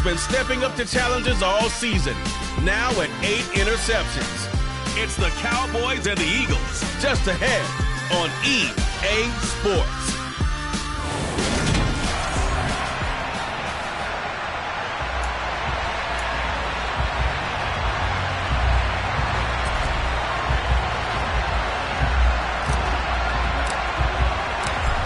Been stepping up to challenges all season, now at 8 interceptions. It's the Cowboys and the Eagles, just ahead on EA Sports.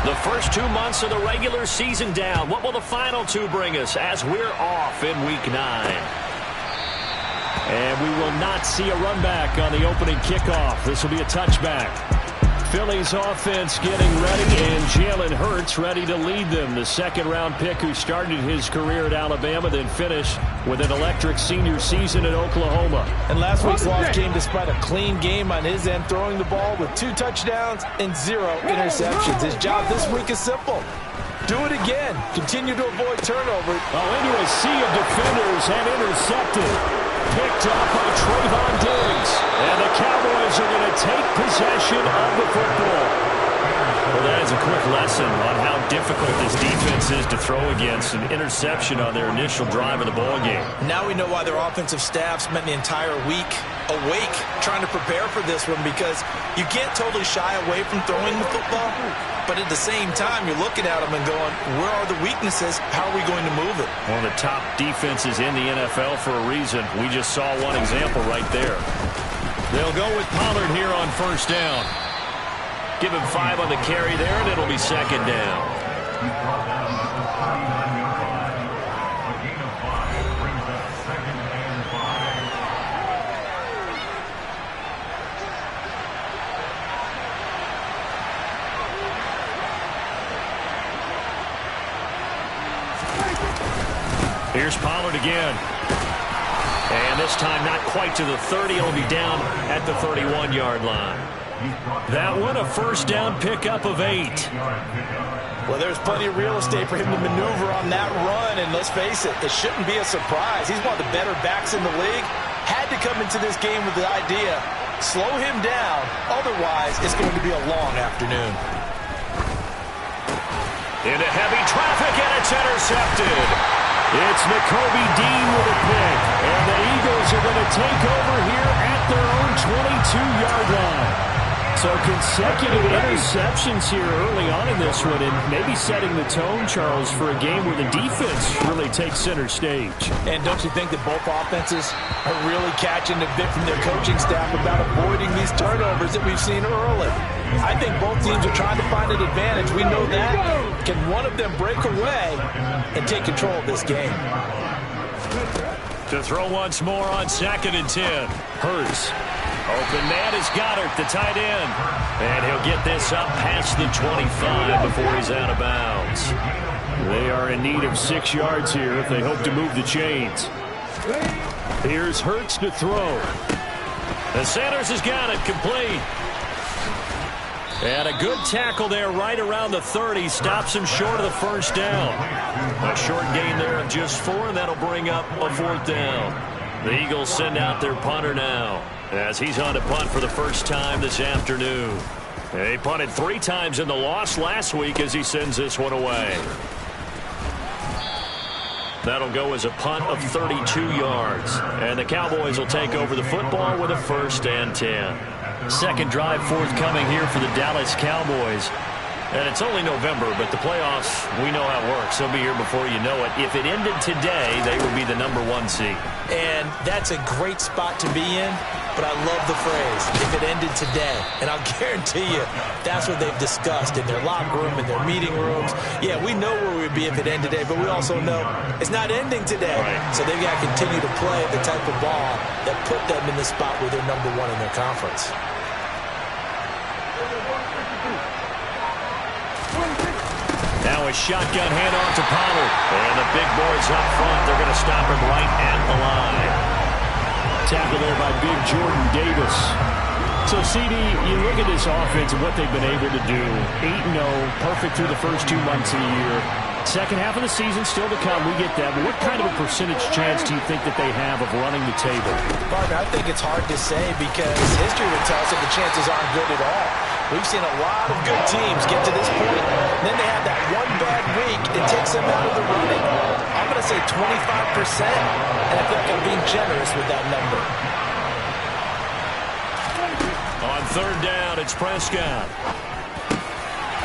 The first 2 months of the regular season down. What will the final 2 bring us as we're off in Week 9? And we will not see a run back on the opening kickoff. This will be a touchback. Philly's offense getting ready, and Jalen Hurts ready to lead them. The second-round pick who started his career at Alabama, then finished with an electric senior season at Oklahoma. And last week's loss came despite a clean game on his end, throwing the ball with 2 touchdowns and 0 interceptions. His job this week is simple. Do it again. Continue to avoid turnovers. Into a sea of defenders and intercepted. Picked up by Trayvon Diggs. And the Cowboys are going to take possession of the football. Well, that is a quick lesson on how difficult this defense is to throw against. An interception on their initial drive of the ball game. Now we know why their offensive staff spent the entire week awake trying to prepare for this one, because you can't totally shy away from throwing the football. But at the same time, you're looking at them and going, where are the weaknesses? How are we going to move it? One of the top defenses in the NFL for a reason. We just saw one example right there. They'll go with Pollard here on first down. Give him 5 on the carry there, and it'll be second down. Here's Pollard again. And this time not quite to the 30. He'll be down at the 31-yard line. That one a first down pickup of 8. Well, there's plenty of real estate for him to maneuver on that run. And let's face it, it shouldn't be a surprise. He's one of the better backs in the league. Had to come into this game with the idea, slow him down. Otherwise, it's going to be a long afternoon. Into heavy traffic, and it's intercepted. It's Nakobe Dean with a pick, and the Eagles are going to take over here at their own 22-yard line. So consecutive interceptions here early on in this one, and maybe setting the tone, Charles, for a game where the defense really takes center stage. And don't you think that both offenses are really catching the bit from their coaching staff about avoiding these turnovers that we've seen early? I think both teams are trying to find an advantage. We know that. Can one of them break away and take control of this game? To throw once more on 2nd and 10. Hurts. Open man is Goddard, the tight end. And he'll get this up past the 25 before he's out of bounds. They are in need of 6 yards here if they hope to move the chains. Here's Hurts to throw. And Sanders has got it, complete. And a good tackle there right around the 30. Stops him short of the first down. A short gain there of just 4, and that'll bring up a 4th down. The Eagles send out their punter now, as he's on to punt for the first time this afternoon. They punted 3 times in the loss last week as he sends this one away. That'll go as a punt of 32 yards. And the Cowboys will take over the football with a 1st and 10. Second drive forthcoming here for the Dallas Cowboys. And it's only November, but the playoffs, we know how it works. They'll be here before you know it. If it ended today, they would be the number 1 seed. And that's a great spot to be in, but I love the phrase, if it ended today. And I'll guarantee you, that's what they've discussed in their locker room, in their meeting rooms. Yeah, we know where we would be if it ended today, but we also know it's not ending today. Right. So they've got to continue to play the type of ball that put them in the spot where they're number 1 in their conference. Now a shotgun handoff to Pollard. And the big boys up front, they're going to stop him right at the line. Tackle there by big Jordan Davis. So, CD, you look at this offense and what they've been able to do. 8-0, perfect through the first 2 months of the year. Second half of the season still to come. We get that. But what kind of a percentage chance do you think that they have of running the table? Barker, I think it's hard to say because history would tell us that the chances aren't good at all. We've seen a lot of good teams get to this point, and then they have that one bad week. It takes them out of the running. I'm going to say 25%, and I feel like I'm being generous with that number. On third down, it's Prescott.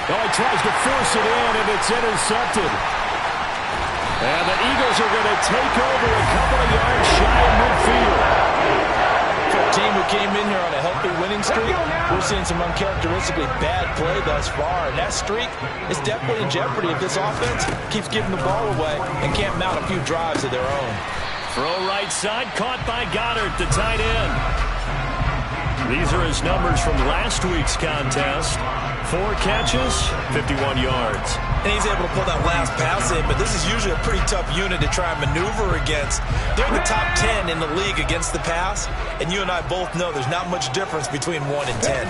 Oh, he tries to force it in, and it's intercepted. And the Eagles are going to take over a couple of yards shy of midfield. For a team who came in here on a healthy winning streak, we're seeing some uncharacteristically bad play thus far. And that streak is definitely in jeopardy if this offense keeps giving the ball away and can't mount a few drives of their own. Throw right side, caught by Goddard, the tight end. These are his numbers from last week's contest. 4 catches, 51 yards. And he's able to pull that last pass in, but this is usually a pretty tough unit to try and maneuver against. They're in the top 10 in the league against the pass, and you and I both know there's not much difference between 1 and 10.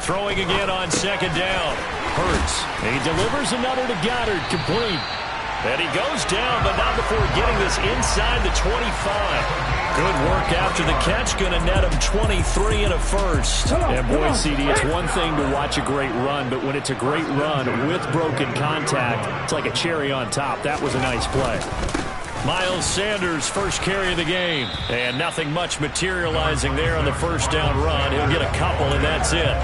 Throwing again on second down. Hurts. And he delivers another to Goddard, complete. And he goes down, but not before getting this inside the 25. Good work after the catch. Going to net him 23 and a first. And boy, CD, it's one thing to watch a great run, but when it's a great run with broken contact, it's like a cherry on top. That was a nice play. Miles Sanders, first carry of the game. And nothing much materializing there on the first down run. He'll get a couple, and that's it.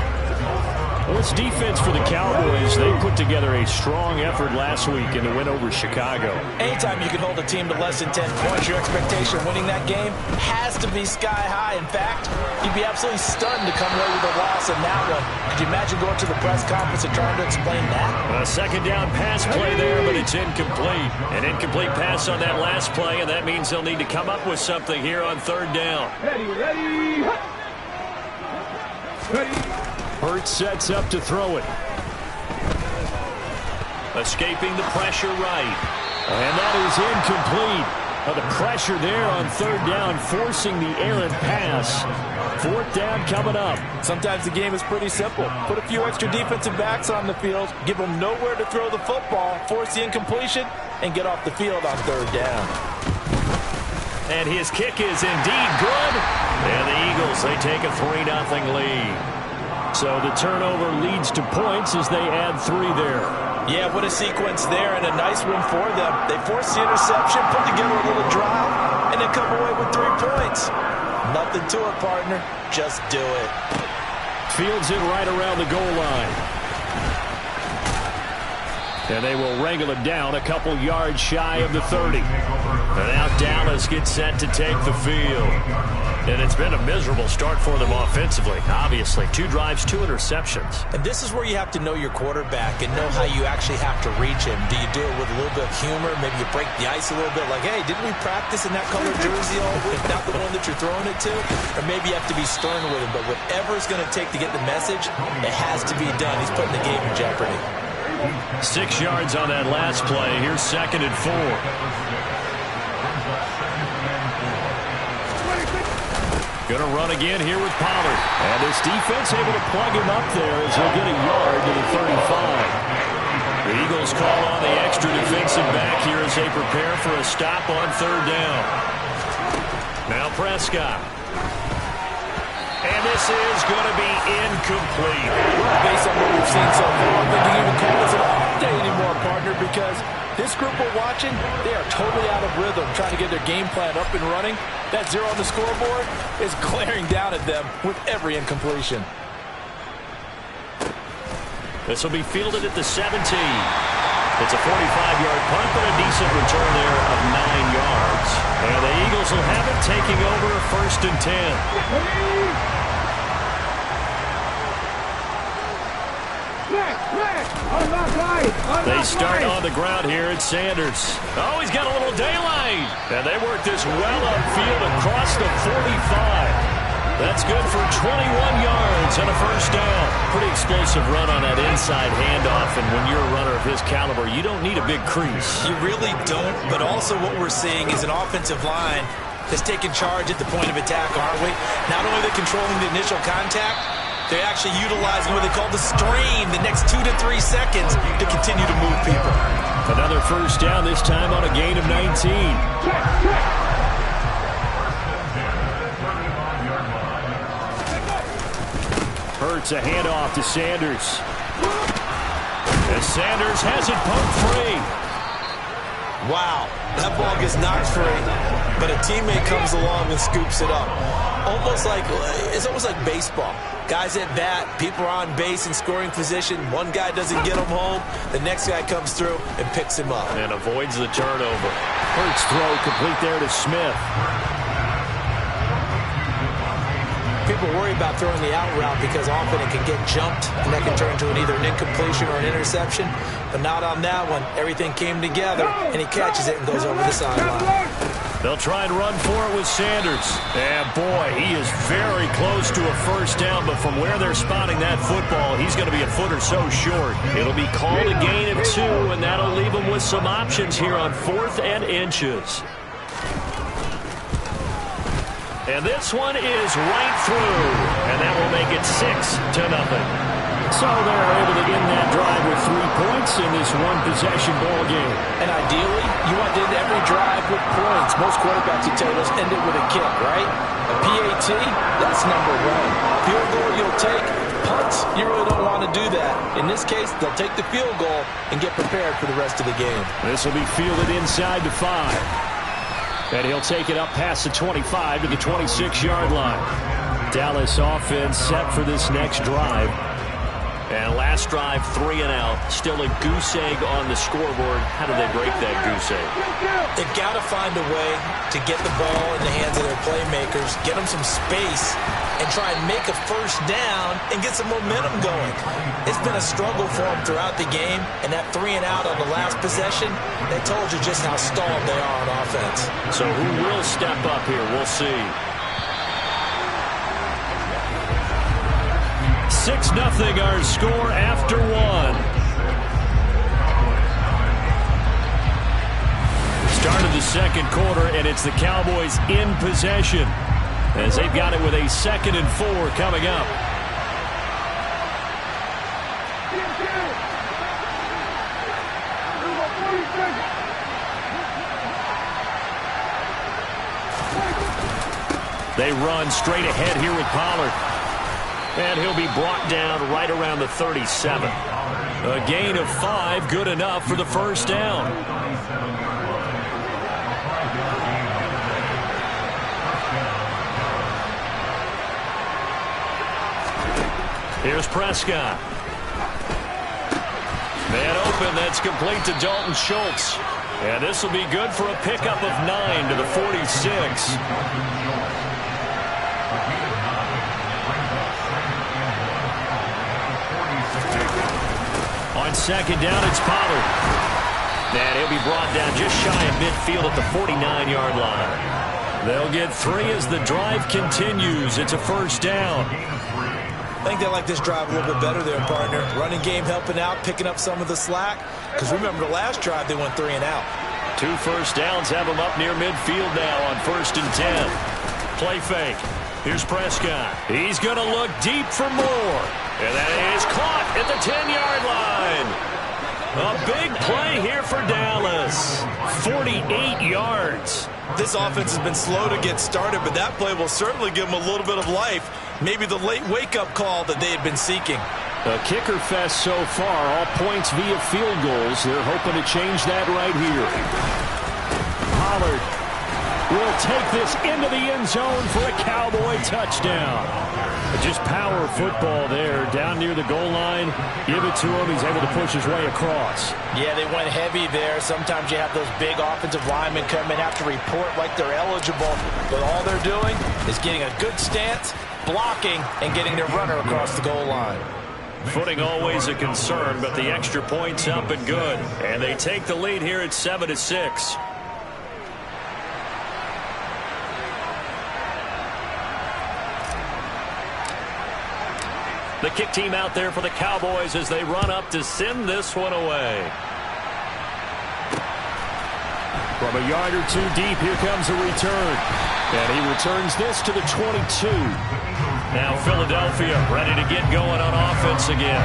Well, it's defense for the Cowboys. They put together a strong effort last week in the win over Chicago. Anytime you can hold a team to less than 10 points, your expectation of winning that game has to be sky high. In fact, you'd be absolutely stunned to come away with a loss in that one. Could you imagine going to the press conference and trying to explain that? A second down pass play there, but it's incomplete. An incomplete pass on that last play, and that means they'll need to come up with something here on third down. Ready. Hurts sets up to throw it. Escaping the pressure right. And that is incomplete. The pressure there on third down, forcing the errant pass. Fourth down coming up. Sometimes the game is pretty simple. Put a few extra defensive backs on the field, give them nowhere to throw the football, force the incompletion, and get off the field on third down. And his kick is indeed good. And the Eagles, they take a 3-0 lead. So the turnover leads to points as they add 3 there. Yeah, what a sequence there, and a nice one for them. They force the interception, put together a little drive, and then come away with 3 points. Nothing to it, partner. Just do it. Fields it right around the goal line. And they will wrangle it down a couple yards shy of the 30. And now Dallas gets set to take the field. And it's been a miserable start for them offensively, obviously. 2 drives, 2 interceptions. And this is where you have to know your quarterback and know how you actually have to reach him. Do you do it with a little bit of humor? Maybe you break the ice a little bit like, hey, didn't we practice in that colored jersey all week? Not the one that you're throwing it to? Or maybe you have to be stern with him. But whatever it's going to take to get the message, it has to be done. He's putting the game in jeopardy. 6 yards on that last play. Here's 2nd and 4. Going to run again here with Pollard. And this defense able to plug him up there as he'll get a yard to the 35. The Eagles call on the extra defensive back here as they prepare for a stop on third down. Now Prescott. And this is going to be incomplete. Based on what we've seen so far, I don't think you can even call this an off day anymore, partner, because this group we're watching, they are totally out of rhythm, trying to get their game plan up and running. That 0 on the scoreboard is glaring down at them with every incompletion. This will be fielded at the 17. It's a 45-yard punt, but a decent return there of 9 yards. And the Eagles will have it, taking over a 1st and 10. They start on the ground here at Sanders. Oh, he's got a little daylight. And they work this well upfield across the 45. That's good for 21 yards and a 1st down. Pretty explosive run on that inside handoff, and when you're a runner of his caliber, you don't need a big crease. You really don't, but also what we're seeing is an offensive line that's taking charge at the point of attack, aren't we? Not only are they controlling the initial contact, they're actually utilizing what they call the stream, the next 2 to 3 seconds to continue to move people. Another 1st down, this time on a gain of 19. Hurts a handoff to Sanders. And Sanders has it poked free. Wow, that ball gets knocked free, but a teammate comes along and scoops it up. It's almost like baseball. Guys at bat, people are on base in scoring position. One guy doesn't get him home. The next guy comes through and picks him up. And avoids the turnover. Hurts throw complete there to Smith. People worry about throwing the out route because often it can get jumped, and that can turn into either an incompletion or an interception. But not on that one. Everything came together, and he catches it and goes over the sideline. They'll try and run for it with Sanders. And, boy, he is very close to a first down, but from where they're spotting that football, he's going to be a foot or so short. It'll be called a gain of 2, and that'll leave him with some options here on 4th and inches. And this one is right through, and that will make it 6-0. So they're able to end that drive with 3 points in this one-possession ball game. And ideally, you want to end every drive with points. Most quarterbacks, you tell us, end it with a kick, right? A PAT, that's number 1. Field goal you'll take. Punts, you really don't want to do that. In this case, they'll take the field goal and get prepared for the rest of the game. This will be fielded inside the 5. And he'll take it up past the 25 to the 26-yard line. Dallas offense set for this next drive. And last drive, 3 and out. Still a goose egg on the scoreboard. How do they break that goose egg? They've got to find a way to get the ball in the hands of their playmakers, get them some space, and try and make a first down and get some momentum going. It's been a struggle for them throughout the game, and that 3 and out on the last possession, they told you just how stalled they are on offense. So who will step up here? We'll see. 6-0 our score after 1. Start of the second quarter, and it's the Cowboys in possession as they've got it with a 2nd and 4 coming up. They run straight ahead here with Pollard. And he'll be brought down right around the 37. A gain of 5, good enough for the first down. Here's Prescott. Man open, that's complete to Dalton Schultz. And this will be good for a pickup of 9 to the 46. On second down, it's Pollard. And he'll be brought down just shy of midfield at the 49-yard line. They'll get 3 as the drive continues. It's a first down. I think they like this drive a little bit better there, partner. Running game helping out, picking up some of the slack. Because remember, the last drive they went 3 and out. 2 first downs have them up near midfield now on 1st and 10. Play fake. Here's Prescott. He's going to look deep for more. And that is caught at the 10-yard line. A big play here for Dallas. 48 yards. This offense has been slow to get started, but that play will certainly give them a little bit of life. Maybe the late wake-up call that they had been seeking. A kicker fest so far, all points via field goals. They're hoping to change that right here. Pollard will take this into the end zone for a Cowboy touchdown. Just power football there, down near the goal line. Give it to him. He's able to push his way across. Yeah, they went heavy there. Sometimes you have those big offensive linemen come in, have to report like they're eligible. But all they're doing is getting a good stance, blocking, and getting their runner across the goal line. Footing always a concern, but the extra point's up and good. And they take the lead here at 7-6. The kick team out there for the Cowboys as they run up to send this one away. From a yard or 2 deep, here comes a return. And he returns this to the 22. Now Philadelphia ready to get going on offense again.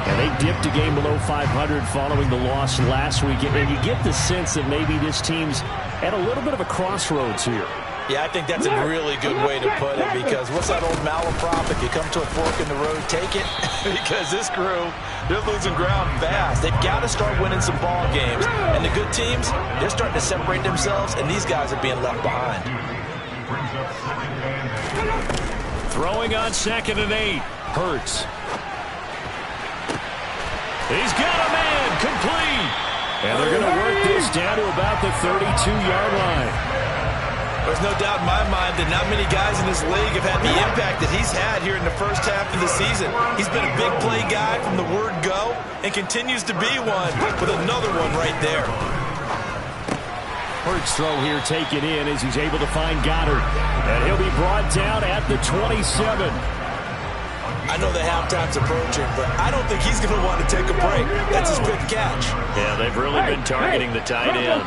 And they dipped a game below 500 following the loss last week. And you get the sense that maybe this team's at a little bit of a crossroads here. Yeah, I think that's a really good way to put it, because what's that old malaprop? If you come to a fork in the road, take it. Because this crew, they're losing ground fast. They've got to start winning some ball games. And the good teams, they're starting to separate themselves, and these guys are being left behind. Throwing on 2nd and 8. Hurts. He's got a man, complete. And they're going to work this down to about the 32-yard line. There's no doubt in my mind that not many guys in this league have had the impact that he's had here in the first half of the season. He's been a big play guy from the word go and continues to be one with another one right there. Hurts throw here taken in as he's able to find Goddard. And he'll be brought down at the 27. I know the halftime's approaching, but I don't think he's going to want to take a break. That's his fifth catch. Yeah, they've really been targeting the tight end.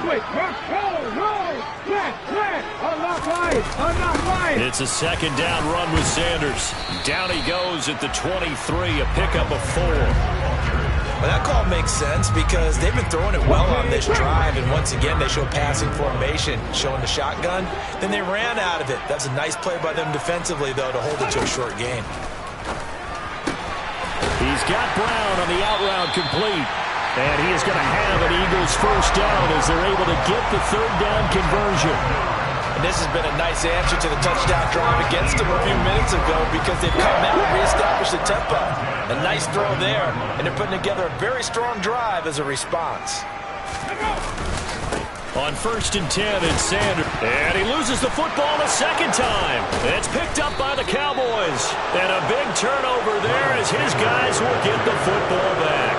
It's a 2nd down run with Sanders. Down he goes at the 23, a pickup of 4. Well, that call makes sense because they've been throwing it well on this drive, and once again they show passing formation, showing the shotgun. Then they ran out of it. That's a nice play by them defensively, though, to hold it to a short gain. He's got Brown on the out route complete. And he is going to have an Eagles first down as they're able to get the 3rd down conversion. And this has been a nice answer to the touchdown drive against them a few minutes ago because they've come out and reestablished the tempo. A nice throw there, and they're putting together a very strong drive as a response. On 1st and 10, it's Sanders. And he loses the football a 2nd time. It's picked up by the Cowboys. And a big turnover there as his guys will get the football back.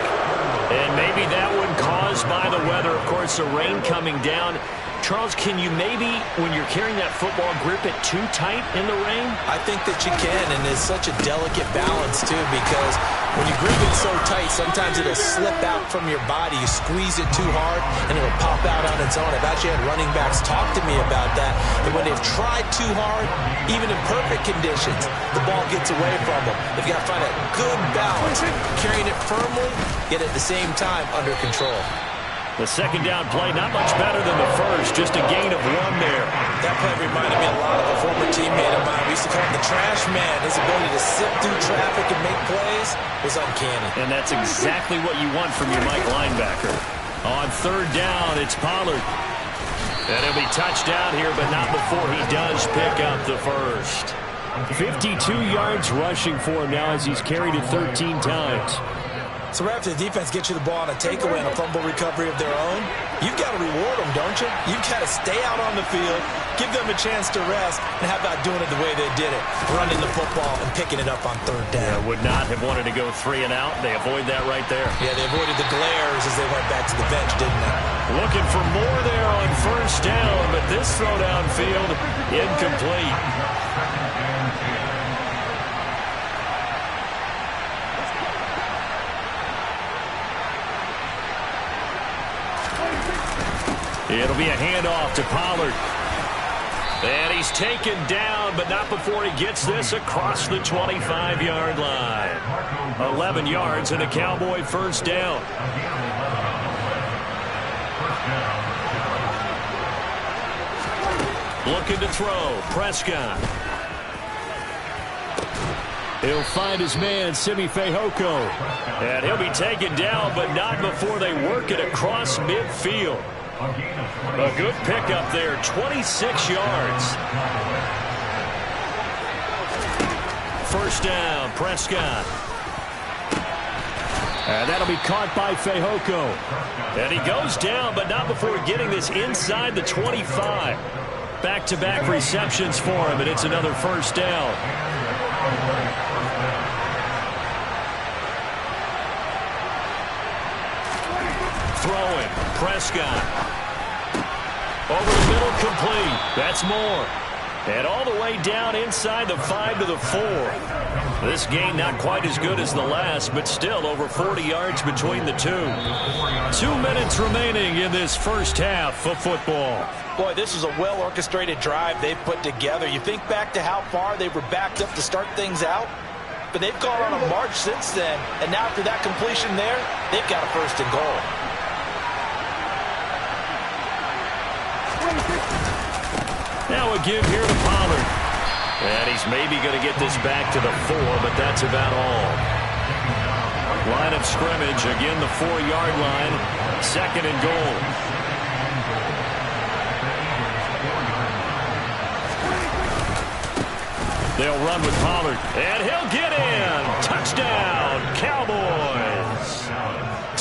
And maybe that one caused by the weather. Of course, the rain coming down. Charles, can you maybe, when you're carrying that football, grip it too tight in the rain? I think that you can, and it's such a delicate balance, too, because when you grip it so tight, sometimes it'll slip out from your body. You squeeze it too hard, and it'll pop out on its own. I've actually had running backs talk to me about that when they've tried too hard, even in perfect conditions, the ball gets away from them. They've got to find a good balance, carrying it firmly, yet at the same time under control. The 2nd down play, not much better than the first, just a gain of 1 there. That play reminded me a lot of a former teammate of mine. We used to call him the trash man. His ability to sift through traffic and make plays was uncanny. And that's exactly what you want from your Mike linebacker. On 3rd down, it's Pollard. And he'll be touched down here, but not before he does pick up the first. 52 yards rushing for him now as he's carried it 13 times. So right after the defense gets you the ball on a takeaway and a fumble recovery of their own, you've got to reward them, don't you? You've got to stay out on the field, give them a chance to rest, and how about doing it the way they did it, running the football and picking it up on 3rd down. Yeah, would not have wanted to go 3 and out. They avoid that right there. Yeah, they avoided the glares as they went back to the bench, didn't they? Looking for more there on 1st down, but this throw downfield incomplete. It'll be a handoff to Pollard. And he's taken down, but not before he gets this across the 25-yard line. 11 yards and a Cowboy first down. Looking to throw. Prescott. He'll find his man, Simi Fehoko. And he'll be taken down, but not before they work it across midfield. A good pickup there, 26 yards. First down, Prescott. And that'll be caught by Fehoko. And he goes down, but not before getting this inside the 25. Back-to-back receptions for him, and it's another first down. Throwing, Prescott. Over the middle, complete. That's more. And all the way down inside the 5 to the 4. This game not quite as good as the last, but still over 40 yards between the two. 2 minutes remaining in this first half of football. Boy, this is a well-orchestrated drive they've put together. You think back to how far they were backed up to start things out, but they've gone on a march since then, and now after that completion there, they've got a 1st and goal. Now a give here to Pollard. And he's maybe going to get this back to the 4, but that's about all. Line of scrimmage, again the 4-yard line. 2nd and goal. They'll run with Pollard, and he'll get in. Touchdown, Cowboys.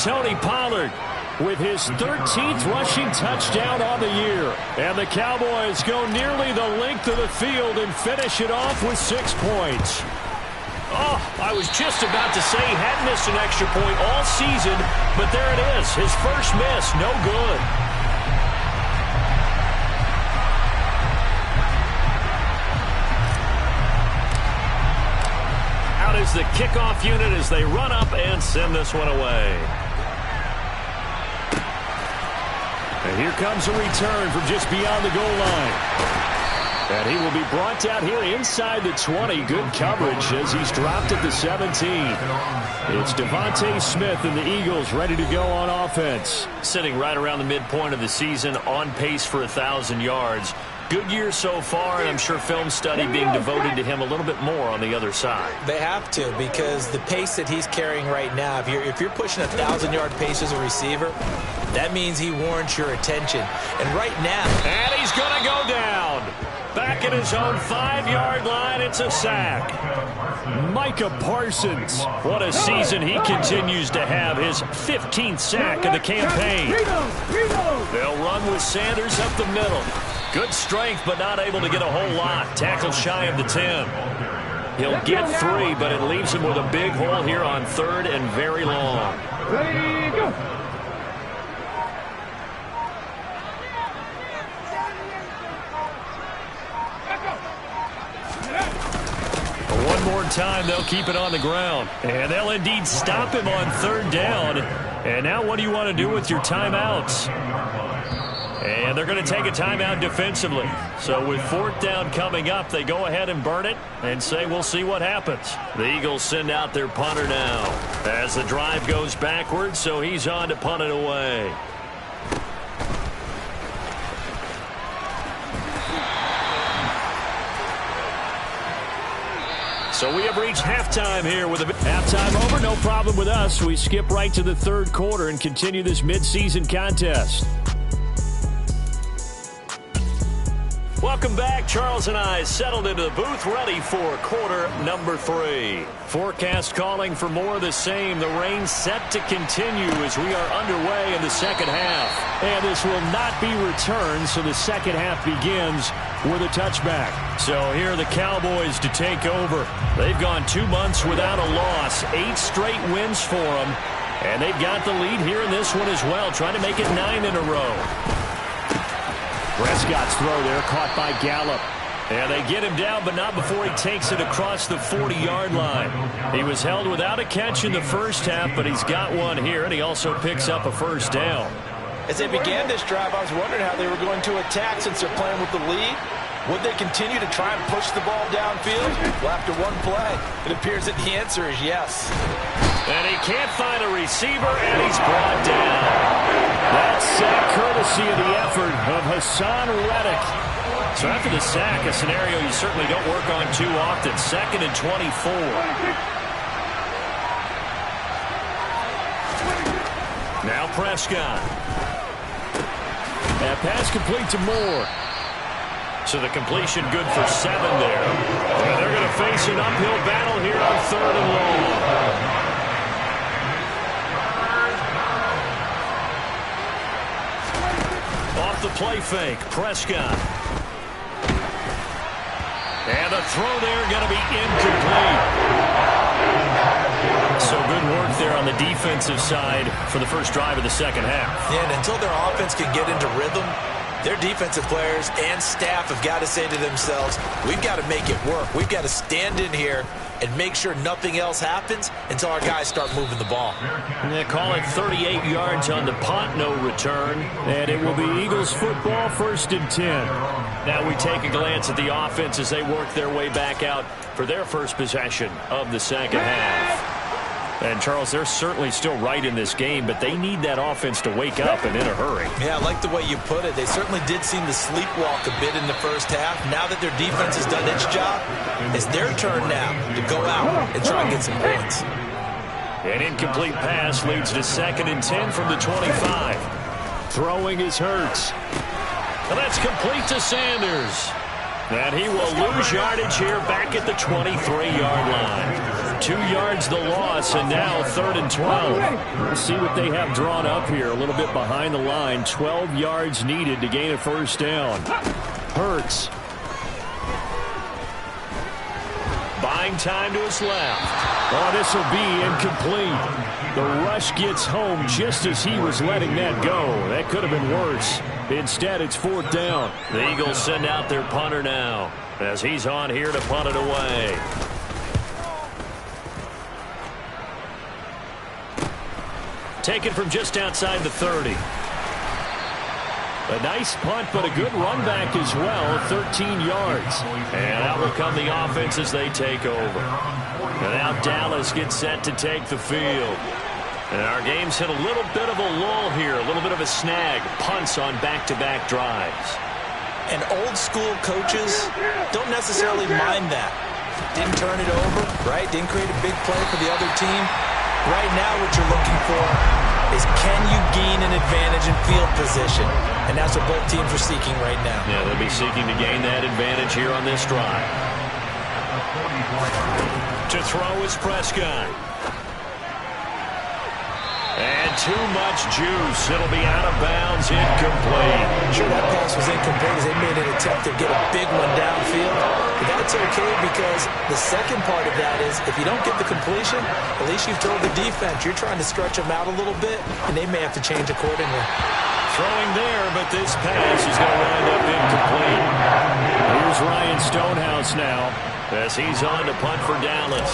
Tony Pollard with his 13th rushing touchdown on the year. And the Cowboys go nearly the length of the field and finish it off with 6 points. Oh, I was just about to say he hadn't missed an extra point all season, but there it is. His first miss, no good. Out is the kickoff unit as they run up and send this one away. And here comes a return from just beyond the goal line. And he will be brought down here inside the 20. Good coverage as he's dropped at the 17. It's Devontae Smith and the Eagles ready to go on offense. Sitting right around the midpoint of the season, on pace for 1,000 yards. Good year so far, and I'm sure film study being devoted to him a little bit more on the other side. They have to, because the pace that he's carrying right now, if you're pushing 1,000-yard pace as a receiver, that means he warrants your attention. And right now... And he's going to go down. Back at his own 5-yard line, it's a sack. Micah Parsons. What a season he continues to have. His 15th sack of the campaign. They'll run with Sanders up the middle. Good strength, but not able to get a whole lot. Tackle shy of the 10. He'll get 3, but it leaves him with a big hole here on 3rd and very long. Ready, go. One more time, they'll keep it on the ground. And they'll indeed stop him on 3rd down. And now what do you want to do with your timeouts? And they're going to take a timeout defensively. So with 4th down coming up, they go ahead and burn it and say we'll see what happens. The Eagles send out their punter now as the drive goes backwards, so he's on to punt it away. So we have reached halftime here with a halftime over. No problem with us. We skip right to the 3rd quarter and continue this midseason contest. Welcome back. Charles and I settled into the booth ready for quarter number 3. Forecast calling for more of the same. The rain set to continue as we are underway in the 2nd half. And this will not be returned, so the 2nd half begins with a touchback. So here are the Cowboys to take over. They've gone 2 months without a loss. 8 straight wins for them. And they've got the lead here in this one as well, trying to make it 9 in a row. Prescott's throw there caught by Gallup. And they get him down, but not before he takes it across the 40-yard line. He was held without a catch in the first half, but he's got one here, and he also picks up a 1st down. As they began this drive, I was wondering how they were going to attack since they're playing with the lead. Would they continue to try and push the ball downfield? Well, after one play, it appears that the answer is yes. And he can't find a receiver, and he's brought down. That's sack courtesy of the effort of Hassan Reddick. So after the sack, a scenario you certainly don't work on too often. 2nd and 24. Now Prescott. That pass complete to Moore. So the completion good for 7 there. And they're going to face an uphill battle here on 3rd and long. Off the play fake, Prescott. And the throw there going to be incomplete. So good work there on the defensive side for the first drive of the 2nd half. Yeah, and until their offense can get into rhythm, their defensive players and staff have got to say to themselves, we've got to make it work. We've got to stand in here and make sure nothing else happens until our guys start moving the ball. And they call it 38 yards on the punt, no return. And it will be Eagles football, 1st and 10. Now we take a glance at the offense as they work their way back out for their first possession of the 2nd half. And, Charles, they're certainly still right in this game, but they need that offense to wake up and in a hurry. Yeah, I like the way you put it. They certainly did seem to sleepwalk a bit in the first half. Now that their defense has done its job, it's their turn now to go out and try and get some points. An incomplete pass leads to 2nd and 10 from the 25. Throwing is Hurts. And that's complete to Sanders. And he will lose yardage here back at the 23-yard line. 2 yards the loss, and now 3rd and 12. We'll see what they have drawn up here. A little bit behind the line. 12 yards needed to gain a first down. Hurts. Buying time to his left. Oh, this will be incomplete. The rush gets home just as he was letting that go. That could have been worse. Instead, it's 4th down. The Eagles send out their punter now as he's on here to punt it away. Taken from just outside the 30. A nice punt, but a good run back as well, 13 yards. And out will come the offense as they take over. And now Dallas gets set to take the field. And our game's hit a little bit of a lull here, a little bit of a snag. Punts on back-to-back drives. And old-school coaches don't necessarily mind that. Didn't turn it over, right? Didn't create a big play for the other team. Right now what you're looking for is can you gain an advantage in field position? And that's what both teams are seeking right now. Yeah, they'll be seeking to gain that advantage here on this drive. To throw is Prescott. And too much juice. It'll be out of bounds, incomplete. Sure, that pass was incomplete as they made an attempt to get a big one downfield. But that's okay because the second part of that is if you don't get the completion, at least you've told the defense you're trying to stretch them out a little bit, and they may have to change accordingly. Throwing there, but this pass is going to wind up incomplete. Here's Ryan Stonehouse now as he's on to punt for Dallas.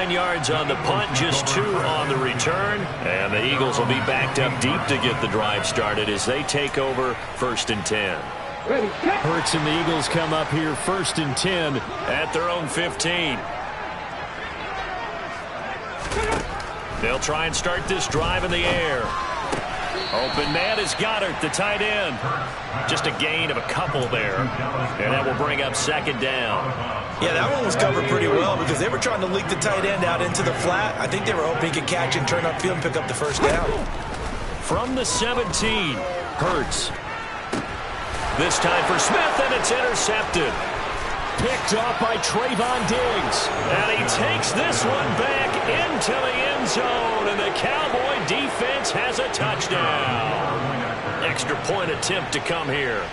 Yards on the punt, just 2 on the return, and the Eagles will be backed up deep to get the drive started as they take over 1st and 10. Hurts and the Eagles come up here 1st and 10 at their own 15. They'll try and start this drive in the air. Open man is Goddard, the tight end. Just a gain of a couple there, and that will bring up 2nd down. Yeah, that one was covered pretty well because they were trying to leak the tight end out into the flat. I think they were hoping he could catch and turn upfield and pick up the first down. From the 17, Hurts. This time for Smith, and it's intercepted. Picked off by Trayvon Diggs. And he takes this one back into the end zone, and the Cowboy defense has a touchdown. Extra point attempt to come here.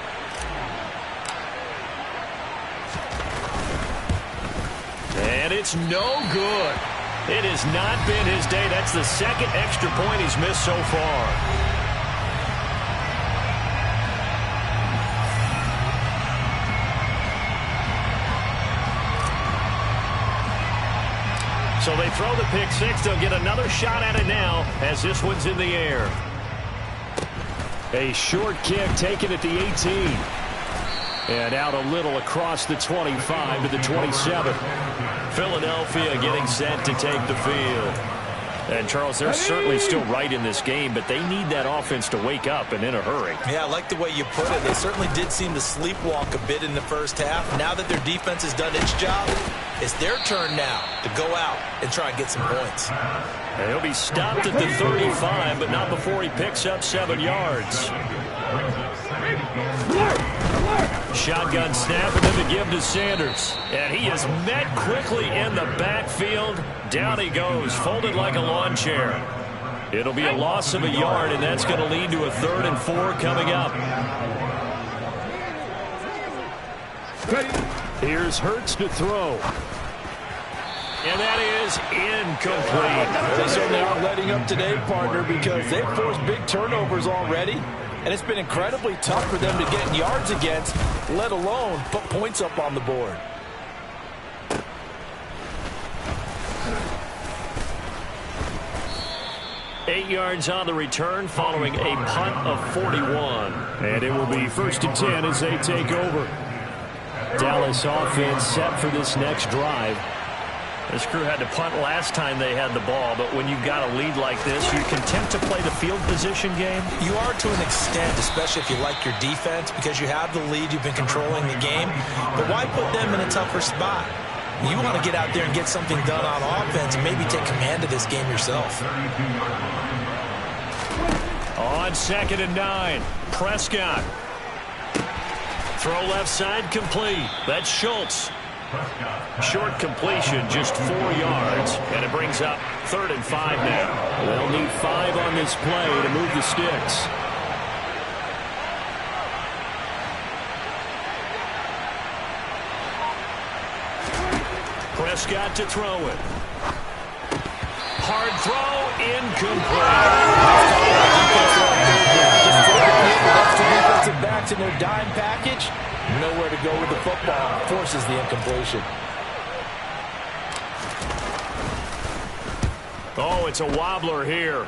And it's no good. It has not been his day. That's the 2nd extra point he's missed so far. So they throw the pick 6. They'll get another shot at it now as this one's in the air. A short kick taken at the 18. And out a little across the 25 to the 27. Philadelphia getting set to take the field. And, Charles, they're certainly still right in this game, but they need that offense to wake up and in a hurry. Yeah, I like the way you put it. They certainly did seem to sleepwalk a bit in the first half. Now that their defense has done its job, it's their turn now to go out and try and get some points. And he'll be stopped at the 35, but not before he picks up 7 yards. Shotgun snap and then the give to Sanders. And he is met quickly in the backfield. Down he goes, folded like a lawn chair. It'll be a loss of a yard, and that's going to lead to a 3rd and 4 coming up. Here's Hurts to throw. And that is incomplete. They certainly aren't letting up today, partner, because they've forced big turnovers already. And it's been incredibly tough for them to get yards against, let alone put points up on the board. 8 yards on the return following a punt of 41. And it will be 1st and 10 as they take over. Dallas offense set for this next drive. This crew had to punt last time they had the ball, but when you've got a lead like this, you're content to play the field position game? You are to an extent, especially if you like your defense, because you have the lead, you've been controlling the game. But why put them in a tougher spot? You want to get out there and get something done on offense and maybe take command of this game yourself. On 2nd and 9, Prescott. Throw left side complete. That's Schultz. Short completion, just 4 yards, and it brings up 3rd and 5 now. They'll need 5 on this play to move the sticks. Prescott to throw it. Hard throw, incomplete. Defensive backs in their dime package. Nowhere to go with the football. Forces the incompletion. Oh, it's a wobbler here.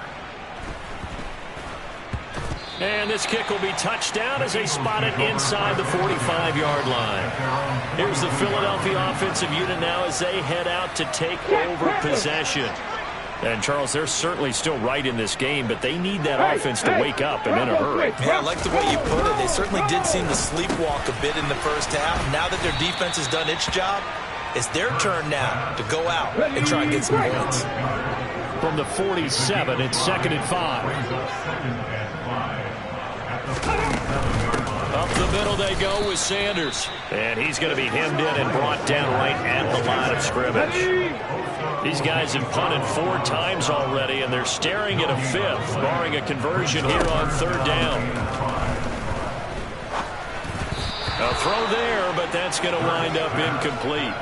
And this kick will be touchdown as they spot it inside the 45-yard line. Here's the Philadelphia offensive unit now as they head out to take over possession. And, Charles, they're certainly still right in this game, but they need that offense to wake up and in a hurry. Yeah, I like the way you put it. They certainly did seem to sleepwalk a bit in the first half. Now that their defense has done its job, it's their turn now to go out and try and get some points. From the 47, it's 2nd and 5. Up the middle they go with Sanders. And he's going to be hemmed in and brought down right at the line of scrimmage. These guys have punted 4 times already, and they're staring at a 5th, barring a conversion here on 3rd down. A throw there, but that's going to wind up incomplete.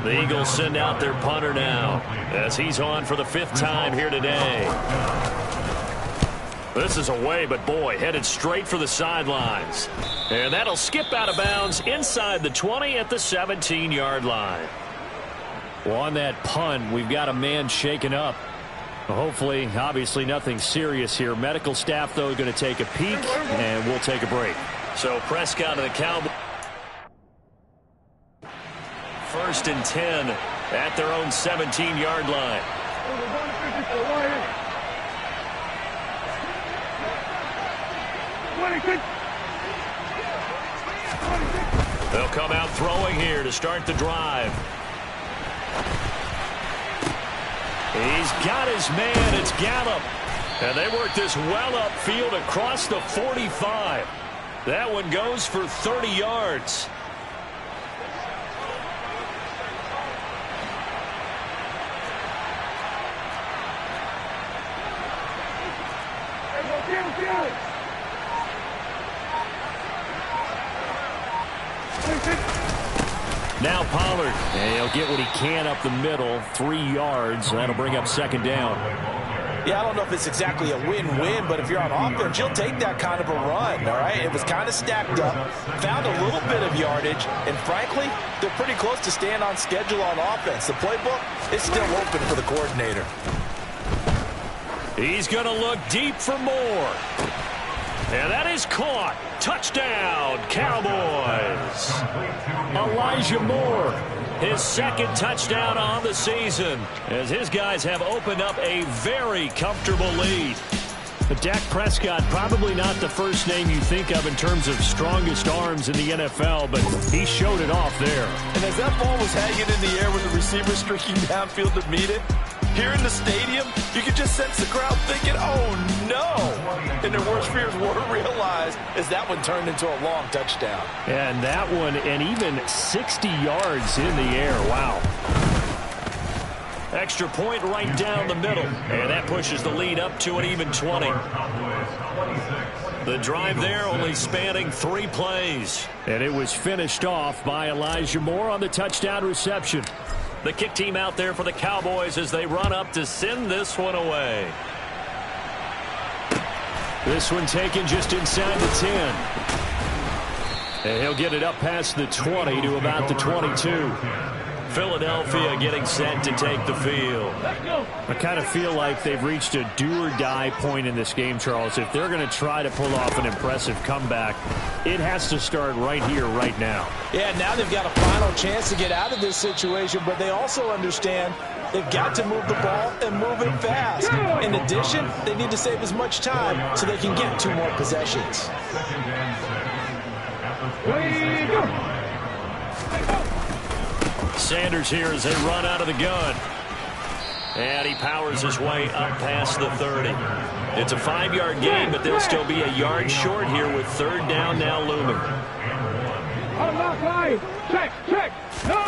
The Eagles send out their punter now as he's on for the 5th time here today. This is away, but boy, headed straight for the sidelines. And that'll skip out of bounds inside the 20 at the 17-yard line. Well, on that punt, we've got a man shaken up. Hopefully, obviously nothing serious here. Medical staff, though, going to take a peek, and we'll take a break. So Prescott and the Cowboys. 1st and 10 at their own 17-yard line. They'll come out throwing here to start the drive. He's got his man. It's Gallup. And they work this well upfield across the 45. That one goes for 30 yards. Now Pollard, and he'll get what he can up the middle, 3 yards. That'll bring up 2nd down. Yeah, I don't know if it's exactly a win-win, but if you're on offense, you'll take that kind of a run, all right? It was kind of stacked up, found a little bit of yardage, and frankly, they're pretty close to staying on schedule on offense. The playbook is still open for the coordinator. He's going to look deep for more. And that is caught. Touchdown, Cowboys. Elijah Moore, his 2nd touchdown on the season, as his guys have opened up a very comfortable lead. But Dak Prescott, probably not the first name you think of in terms of strongest arms in the NFL, but he showed it off there. And as that ball was hanging in the air with the receiver streaking downfield to meet it, here in the stadium, you could just sense the crowd thinking, oh, no. And their worst fears were realized as that one turned into a long touchdown. And that one, and even 60 yards in the air. Wow. Extra point right down the middle. And that pushes the lead up to an even 20. The drive there only spanning 3 plays. And it was finished off by Elijah Moore on the touchdown reception. The kick team out there for the Cowboys as they run up to send this one away. This one taken just inside the 10. And he'll get it up past the 20 to about the 22. Philadelphia getting set to take the field. I kind of feel like they've reached a do-or-die point in this game, Charles. If they're going to try to pull off an impressive comeback, it has to start right here, right now. Yeah, now they've got a final chance to get out of this situation, but they also understand they've got to move the ball and move it fast. In addition, they need to save as much time so they can get 2 more possessions. Sanders here as they run out of the gun. And he powers his way up past the 30. It's a 5-yard gain, but they'll still be a yard short here with 3rd down now looming. Check. No.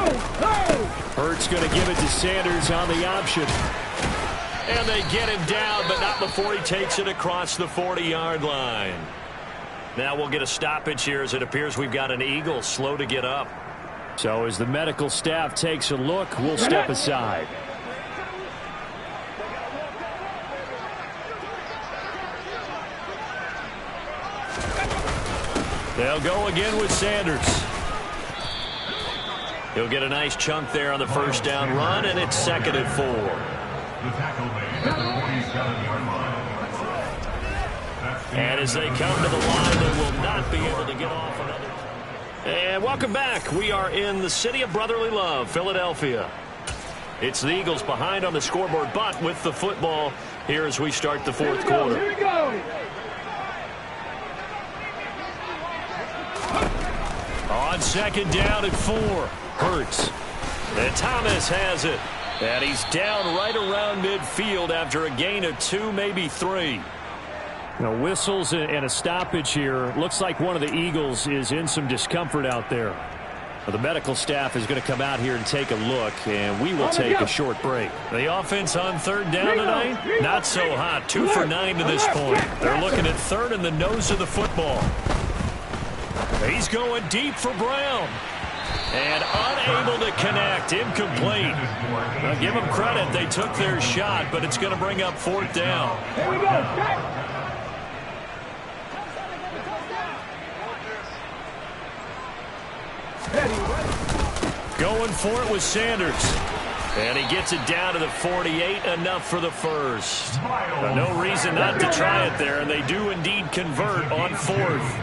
Hurts going to give it to Sanders on the option. And they get him down, but not before he takes it across the 40-yard line. Now we'll get a stoppage here as it appears we've got an Eagle slow to get up. So as the medical staff takes a look, we'll step aside. They'll go again with Sanders. He'll get a nice chunk there on the 1st down run, and it's 2nd and 4. And as they come to the line, they will not be able to get off another. And welcome back. We are in the city of brotherly love, Philadelphia. It's the Eagles behind on the scoreboard, but with the football here as we start the 4th quarter. Here we go. On 2nd down and 4. Hurts. And Thomas has it. And he's down right around midfield after a gain of 2, maybe 3. Whistles and a stoppage here. Looks like one of the Eagles is in some discomfort out there. The medical staff is going to come out here and take a look, and we will take a short break. The offense on 3rd down tonight, not so hot. 2 for 9 to this point. They're looking at 3rd in the nose of the football. He's going deep for Brown. And unable to connect. Incomplete. Now give them credit. They took their shot, but it's going to bring up 4th down. Here we go. Going for it with Sanders. And he gets it down to the 48, enough for the 1st. No reason not to try it there, and they do indeed convert on 4th.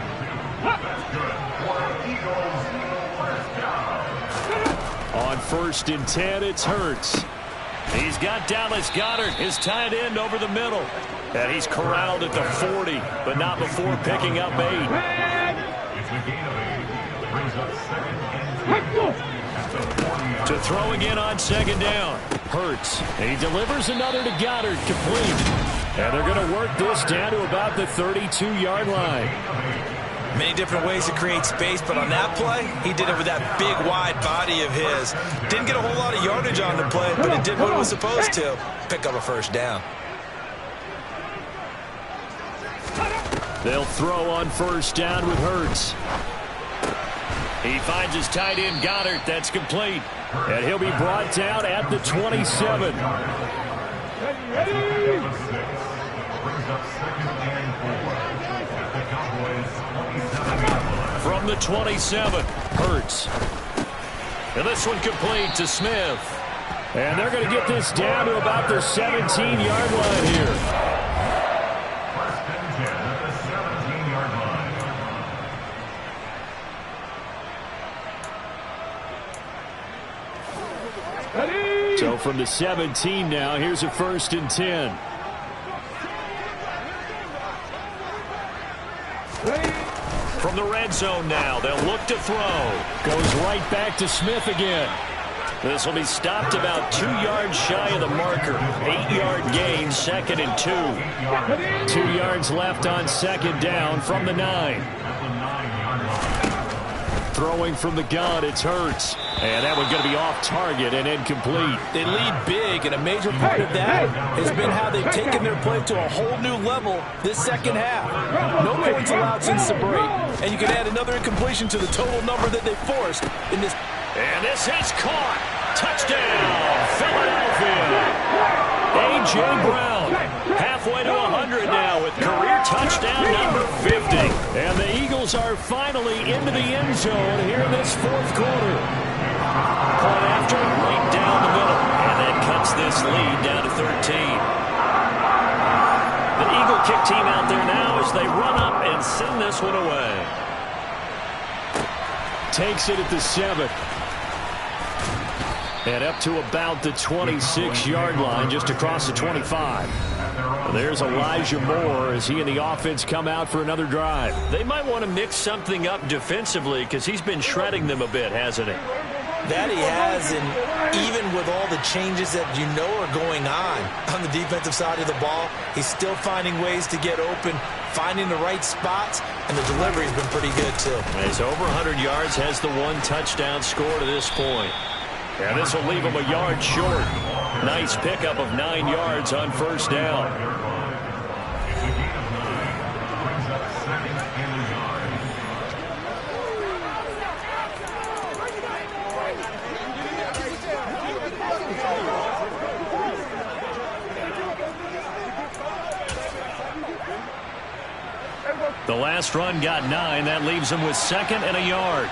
On 1st and 10, it's Hurts. He's got Dallas Goedert, his tight end, over the middle. And he's corralled at the 40, but not before picking up 8. To throw again on 2nd down. Hurts. He delivers another to Goedert, complete. And they're going to work this down to about the 32-yard line. Many different ways to create space, but on that play, he did it with that big, wide body of his. Didn't get a whole lot of yardage on the play, but it did what it was supposed to. Pick up a 1st down. They'll throw on 1st down with Hurts. He finds his tight end, Goedert. That's complete. And he'll be brought down at the 27. From the 27, Hurts. And this one complete to Smith. And they're going to get this down to about the 17-yard line here. So from the 17 now, here's a 1st and 10. From the red zone now, they'll look to throw. Goes right back to Smith again. This will be stopped about 2 yards shy of the marker. 8-yard gain, 2nd and 2. 2 yards left on 2nd down from the 9. Throwing from the gun, it's Hurts. And that one going to be off target and incomplete. They lead big, and a major part of that has been how they've taken their play to a whole new level this 2nd half. No points allowed since the break, and you can add another incompletion to the total number that they forced in this. And this is caught. Touchdown, Philadelphia. A.J. Brown, halfway to 100 now with career touchdown number 50. And the Eagles are finally into the end zone here in this 4th quarter. Point after, right down the middle. And that cuts this lead down to 13. The Eagle kick team out there now as they run up and send this one away. Takes it at the 7. And up to about the 26-yard line, just across the 25. There's Elijah Moore as he and the offense come out for another drive. They might want to mix something up defensively because he's been shredding them a bit, hasn't he? That he has, and even with all the changes that you know are going on the defensive side of the ball, he's still finding ways to get open, finding the right spots, and the delivery's been pretty good too. He's over 100 yards, has the 1 touchdown score to this point. And this will leave him a yard short. Nice pickup of 9 yards on first down. The last run got 9. That leaves him with 2nd and a yard.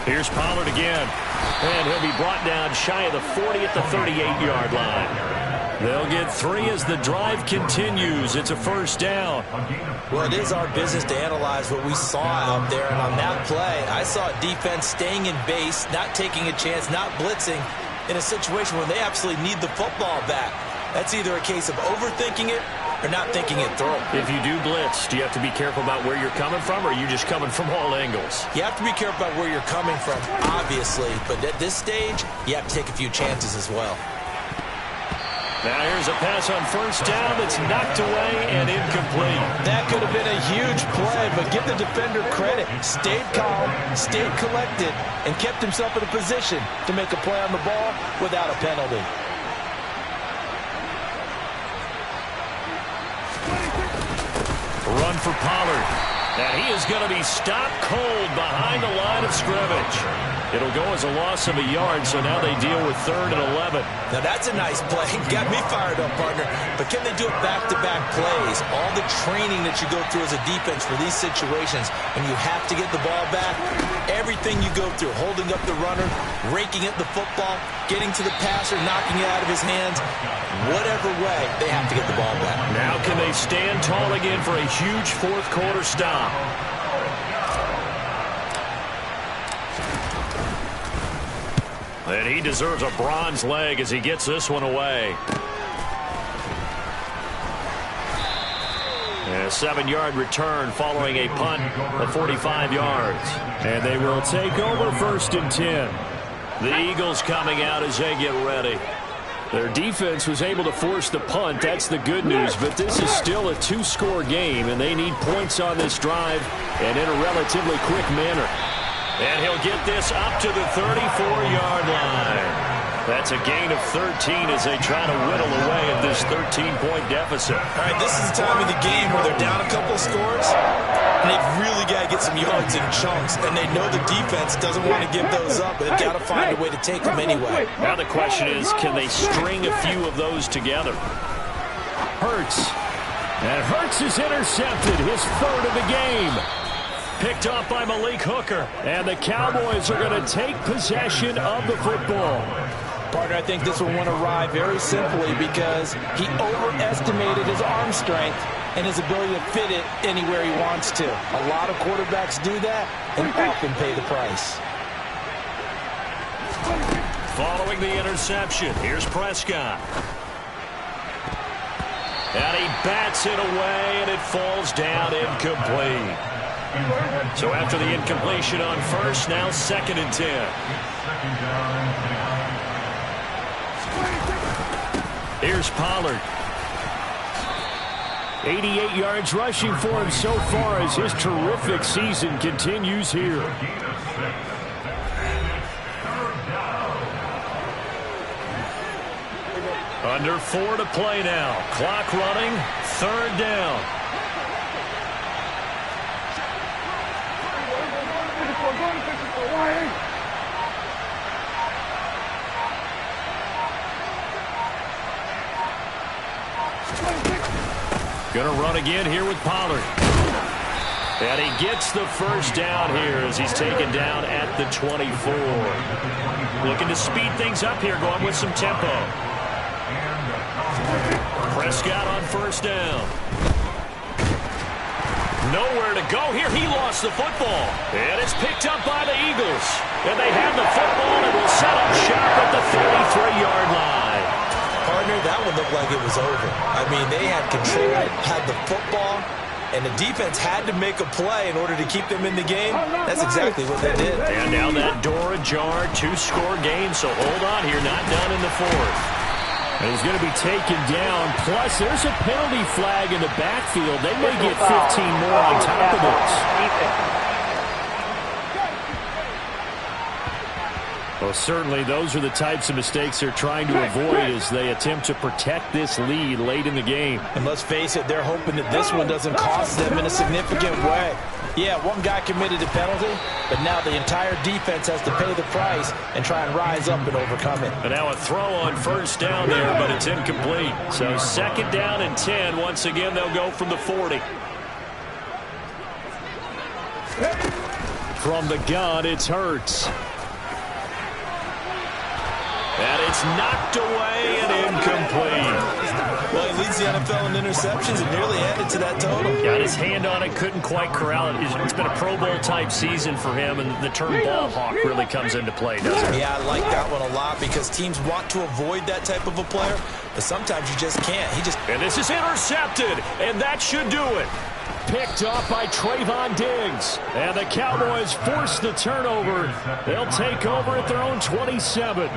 Here's Pollard again. And he'll be brought down shy of the 40 at the 38-yard line. They'll get 3 as the drive continues. It's a first down. Well, it is our business to analyze what we saw out there. And on that play, I saw defense staying in base, not taking a chance, not blitzing in a situation where they absolutely need the football back. That's either a case of overthinking it or not thinking it through. If you do blitz, do you have to be careful about where you're coming from, or are you just coming from all angles? You have to be careful about where you're coming from, obviously. But at this stage, you have to take a few chances as well. Now here's a pass on first down that's knocked away and incomplete. That could have been a huge play, but give the defender credit. Stayed calm, stayed collected, and kept himself in a position to make a play on the ball without a penalty. Run for Pollard. And he is going to be stopped cold behind the line of scrimmage. It'll go as a loss of a yard, so now they deal with 3rd and 11. Now that's a nice play. Got me fired up, partner. But can they do it back-to-back plays? All the training that you go through as a defense for these situations, when you have to get the ball back, everything you go through, holding up the runner, raking at the football, getting to the passer, knocking it out of his hands, whatever way, they have to get the ball back. Now can they stand tall again for a huge fourth-quarter stop? And he deserves a bronze leg as he gets this one away. And a 7-yard return following a punt of 45 yards. And they will take over 1st and 10. The Eagles coming out as they get ready. Their defense was able to force the punt. That's the good news. But this is still a 2-score game, and they need points on this drive and in a relatively quick manner. And he'll get this up to the 34-yard line. That's a gain of 13 as they try to whittle away at this 13-point deficit. All right, this is the time of the game where they're down a couple of scores, and they've really got to get some yards in chunks, and they know the defense doesn't want to give those up, but they've got to find a way to take them anyway. Now the question is, can they string a few of those together? Hurts. And Hurts is intercepted, his 3rd of the game. Picked off by Malik Hooker. And the Cowboys are going to take possession of the football. Partner, I think this will want to ride very simply because he overestimated his arm strength and his ability to fit it anywhere he wants to. A lot of quarterbacks do that and often pay the price. Following the interception, here's Prescott. And he bats it away, and it falls down incomplete. So after the incompletion on first, now 2nd and 10. Here's Pollard. 88 yards rushing for him so far as his terrific season continues here. Under 4 to play now. Clock running. 3rd down. Gonna run again here with Pollard. And he gets the first down here as he's taken down at the 24. Looking to speed things up here, going with some tempo. Prescott on first down. Nowhere to go here. He lost the football. And it's picked up by the Eagles. And they have the football and will set up shop at the 33-yard line. Partner, that one looked like it was over. I mean, they had control, had the football, and the defense had to make a play in order to keep them in the game. That's exactly what they did. And now that door ajar, 2-score game, so hold on here, not done in the fourth. And he's going to be taken down. Plus, there's a penalty flag in the backfield. They may get 15 more on top of this. Well, certainly those are the types of mistakes they're trying to avoid as they attempt to protect this lead late in the game. And let's face it, they're hoping that this one doesn't cost them in a significant way. Yeah, one guy committed a penalty, but now the entire defense has to pay the price and try and rise up and overcome it. And now a throw on first down there, but it's incomplete. So second down and 10. Once again, they'll go from the 40. From the gun, it's Hurts. And it's knocked away and incomplete. Well, he leads the NFL in interceptions and nearly added to that total. Got his hand on it, couldn't quite corral it. It's been a Pro Bowl-type season for him, and the term ball hawk really comes into play, doesn't it? Yeah, I like that one a lot because teams want to avoid that type of a player, but sometimes you just can't. And this is intercepted, and that should do it. Picked off by Trayvon Diggs. And the Cowboys force the turnover. They'll take over at their own 27.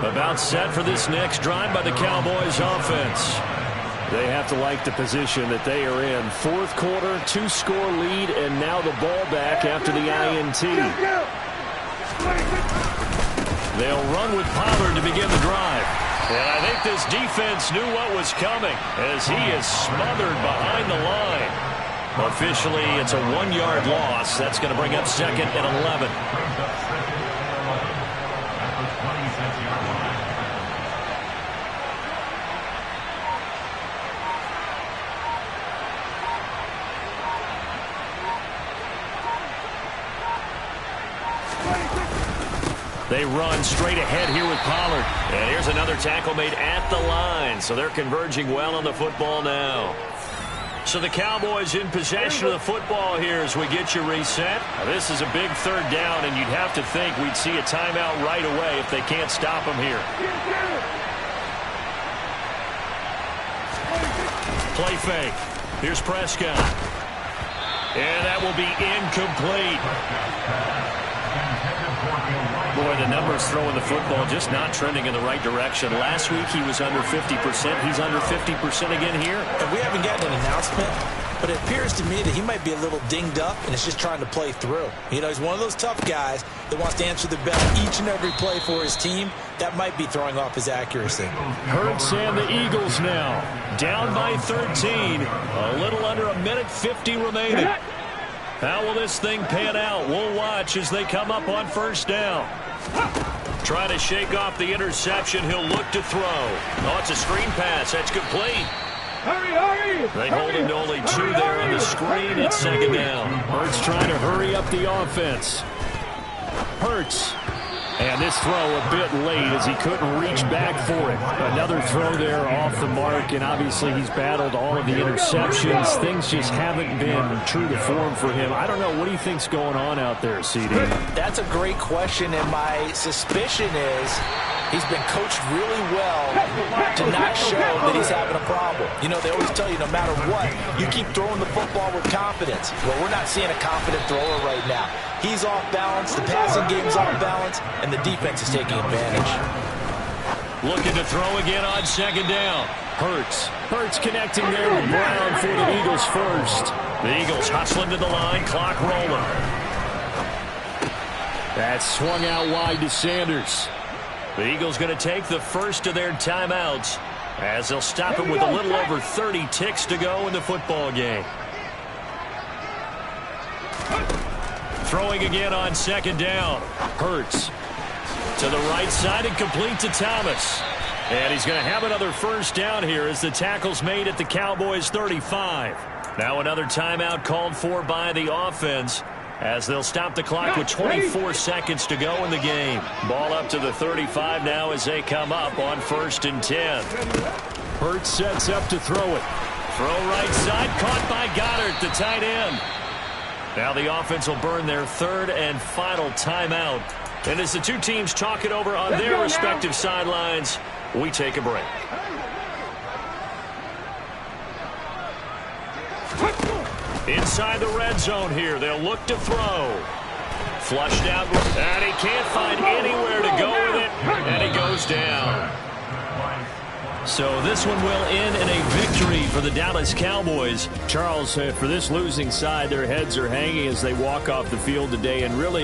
About set for this next drive by the Cowboys offense. They have to like the position that they are in. Fourth quarter, 2-score lead, and now the ball back after the INT. They'll run with Pollard to begin the drive. And I think this defense knew what was coming as he is smothered behind the line. Officially, it's a 1-yard loss. That's going to bring up second and 11. They run straight ahead here with Pollard. And here's another tackle made at the line. So they're converging well on the football now. So the Cowboys in possession of the football here as we get you reset. Now this is a big third down, and you'd have to think we'd see a timeout right away if they can't stop them here. Play fake. Here's Prescott. And that will be incomplete. Boy, the numbers throwing the football just not trending in the right direction. Last week he was under 50%. He's under 50% again here. And we haven't gotten an announcement, but it appears to me that he might be a little dinged up and is just trying to play through. You know, he's one of those tough guys that wants to answer the bell each and every play for his team. That might be throwing off his accuracy. Hurts and the Eagles now. Down by 13. A little under a minute 50 remaining. How will this thing pan out? We'll watch as they come up on first down. Trying to shake off the interception. He'll look to throw. Oh, it's a screen pass. That's complete. Hurry! They hold him to only 2 there on the screen. It's second down. Hurts trying to hurry up the offense. Hurts. And this throw a bit late as he couldn't reach back for it. Another throw there off the mark, and obviously he's battled all of the interceptions. Things just haven't been true to form for him. I don't know. What do you think's going on out there, CD? That's a great question, and my suspicion is he's been coached really well to not show that he's having a problem. You know, they always tell you no matter what, you keep throwing the football with confidence. Well, we're not seeing a confident thrower right now. He's off balance, the passing game's off balance, and the defense is taking advantage. Looking to throw again on second down. Hurts. Hurts connecting there with Brown for the Eagles first. The Eagles hustling to the line, clock rolling. That swung out wide to Sanders. The Eagles going to take the first of their timeouts as they'll stop it with a little over 30 ticks to go in the football game. Throwing again on second down. Hurts. To the right side and complete to Thomas. And he's going to have another first down here as the tackle's made at the Cowboys' 35. Now another timeout called for by the offense as they'll stop the clock with 24 seconds to go in the game. Ball up to the 35 now as they come up on 1st and 10. Hurts sets up to throw it. Throw right side, caught by Goddard, the tight end. Now the offense will burn their 3rd and final timeout. And as the two teams talk it over on their respective sidelines, we take a break. Inside the red zone here, they'll look to throw. Flushed out, and he can't find anywhere to go with it, and he goes down. So this one will end in a victory for the Dallas Cowboys. Charles, for this losing side, their heads are hanging as they walk off the field today, and really